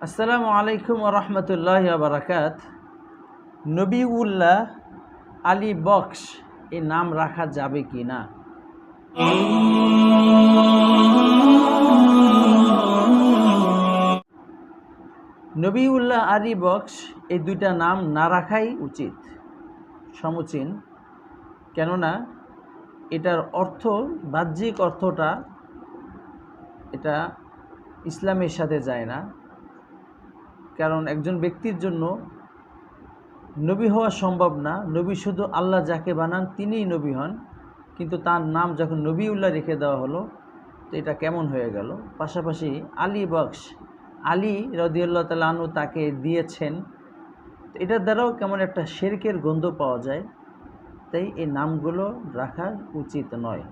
আসসালামু আলাইকুম ওয়া রাহমাতুল্লাহি ওয়া বারাকাত। নবিউল্লাহ আলী বক্স এই নাম রাখা যাবে কি না? নবিউল্লাহ আলী বক্স এই দুইটা নাম না রাখাই উচিত, সমুচীন। কেননা এটার অর্থ, বাহ্যিক অর্থটা এটা ইসলামের সাথে যায় না। কারণ একজন ব্যক্তির জন্য নবী হওয়া সম্ভব না। নবী শুধু আল্লাহ যাকে বানান তিনিই নবী হন, কিন্তু তার নাম যখন নবিউল্লাহ রেখে দেওয়া হলো, তো এটা কেমন হয়ে গেল? পাশাপাশি আলী বক্স, আলী রাদিয়াল্লাহু তাআলা আনহু তাকে দিয়েছেন, তো এটার দ্বারাও কেমন একটা শিরকের গন্ধ পাওয়া যায়। তাই এই নামগুলো রাখা উচিত নয়।